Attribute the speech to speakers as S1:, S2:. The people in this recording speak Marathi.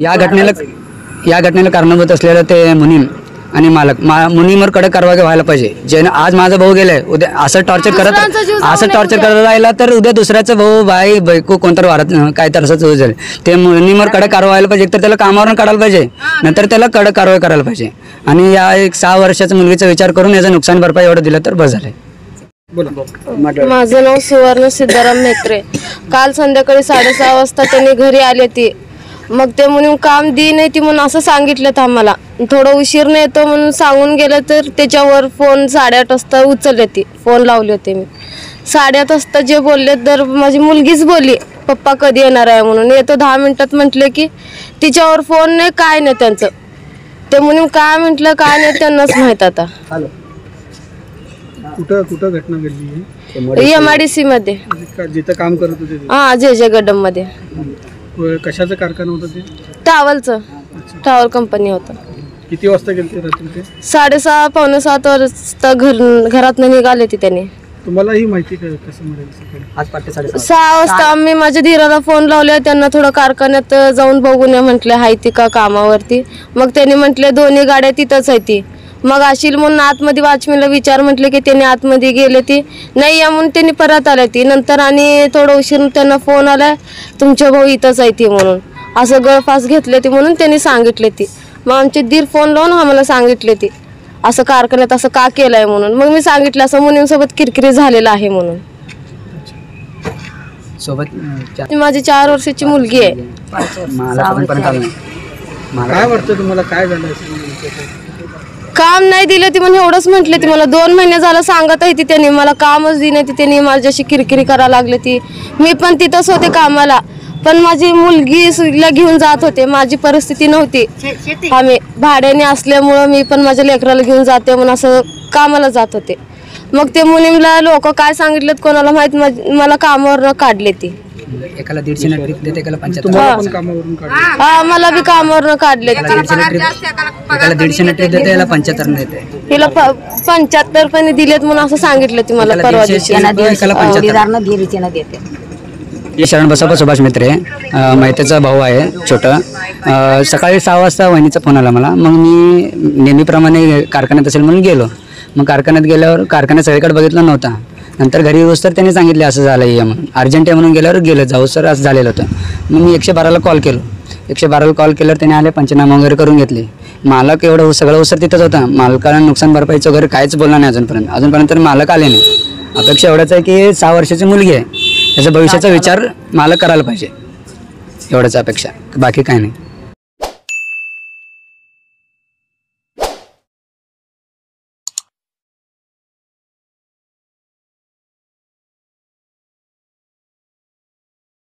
S1: या घटनेला कारणीभूत असलेलं ते मुनीम आणि मालक मुनीमवर कडक कारवाई व्हायला पाहिजे. जे आज माझा भाऊ गेलाय, उद्या असं टॉर्चर करत राहिला तर उद्या दुसऱ्याचा भाऊ बाई बायको कोणतर वारत काय तर असंच होईल. ते मुनीमवर कडक कारवाई व्हायला पाहिजे. तर त्याला कामावरून काढायला पाहिजे, नंतर त्याला कडक कारवाई करायला पाहिजे. आणि या एक 6 वर्षाच्या मुलगीचा विचार करून याचं नुकसान भरपाई एवढं दिलं तर बस झालंय.
S2: माझं नाव सुवर्ण सिद्धाराम मेत्रे. काल संध्याकाळी 6:30 वाजता त्यांनी घरी आले ती. मग ते म्हणून काम दी नाही ती म्हणून असं सांगितलं आम्हाला. थोडं उशीर नाही येतो म्हणून सांगून गेलं. तर त्याच्यावर फोन 8:30 वाजता उचलले ती. फोन लावले होते मी 8:30 वाजता. जे बोलले तर माझी मुलगीच बोलली पप्पा कधी येणार आहे म्हणून. येतो 10 मिनिटात म्हटले की तिच्यावर फोन नाही काय नाही त्यांचं. ते म्हणून काय म्हटलं काय नाही त्यांनाच माहित. आता
S3: कुठं घटना घडली?
S2: MIDC मध्ये
S3: जिथं काम करत होते.
S2: हा जे गड्डम मध्ये.
S3: कशाचं कारखाना होतं ते?
S2: टावलचं टावल कंपनी होतं.
S3: किती वाजता गेलते रात्री ते?
S2: 6:30 पावणे 7 वाजता घरातनं निघाले ती त्यांनी.
S3: तुम्हाला ही माहिती कसं मिळाली?
S1: आज पहाटे
S2: 6 वाजता आम्ही माझ्या धीराला फोन लावले. त्यांना थोडं कारखान्यात जाऊन बघून या म्हटले आहे ती का कामावरती. मग त्यांनी म्हटले 2 गाड्या तिथंच आहे ती. मग अशील म्हणून आतमध्ये वॉचमॅनला विचार म्हटले की त्यांनी आतमध्ये गेले ती नाही या म्हणून त्यांनी परत आले ती. नंतर आणि थोडं उशीर त्यांना फोन आला तुमचे भाऊ इथंच आहे ती म्हणून. असं गळफास घेतले ती म्हणून त्यांनी सांगितले ती. मग आमचे दीर फोन लावून आम्हाला सांगितले ती असं कारखान्यात असं का केलंय म्हणून. मग मी सांगितलं असं मुलींसोबत किरकिरी झालेला आहे म्हणून.
S1: सोबत
S2: माझी 4 वर्षाची मुलगी आहे.
S3: काय वाटतं तुम्हाला काय झालं?
S2: काम नाही दिलं ती म्हणून एवढंच म्हटले ती. मला 2 महिने झालं सांगत आहे ती त्यांनी. मला कामच दिली नाही ती. त्यांनी माझ्याशी किरकिरी करायला लागली ती. मी पण तिथंच होते कामाला. पण माझी मुलगीला घेऊन जात होते. माझी परिस्थिती नव्हती. आम्ही भाड्याने असल्यामुळं मी पण माझ्या लेकराला घेऊन जाते म्हणून असं कामाला जात होते. मग ते मुलीला लोक काय सांगितलेत कोणाला माहित. मला कामावर काढले ती.
S1: एकाला 150 ट्रिप देते, एकाला 75.
S2: हा मला बी कामावर काढले.
S1: एकाला 150 ट्रिप देते, याला 75 देते.
S2: तिला 75 पण दिलेत म्हणून असं सांगितलं ती मला परवा दिवशी.
S1: शरण बसप्पा सुभाष मेत्रे मैतेचा भाऊ आहे छोटा. सकाळी 6 वाजता वहिनीचा फोन आला मला. मग मी नेहमीप्रमाणे कारखान्यात असेल म्हणून गेलो. मग कारखान्यात गेल्यावर कारखान्यात सगळीकडे बघितलं नव्हता. नंतर घरी येऊस तर त्यांनी सांगितले असं झालं आहे म्हणून. अर्जंट आहे म्हणून गेल्यावर गेलं जाऊ सर असं झालेलं होतं. मग मी 112ला कॉल केलो. 112ला कॉल केल्यावर त्याने आले पंचनामा वगैरे करून घेतले. मालक एवढं सगळं उसर तिथंच होता. मालकाला नुकसान भरपाईचं वगैरे काहीच बोलला नाही अजूनपर्यंत तर मालक आले नाही. अपेक्षा एवढंच आहे की 6 वर्षाची मुलगी आहे, त्याचा भविष्याचा विचार मालक करायला पाहिजे. एवढंच अपेक्षा, बाकी काय नाही.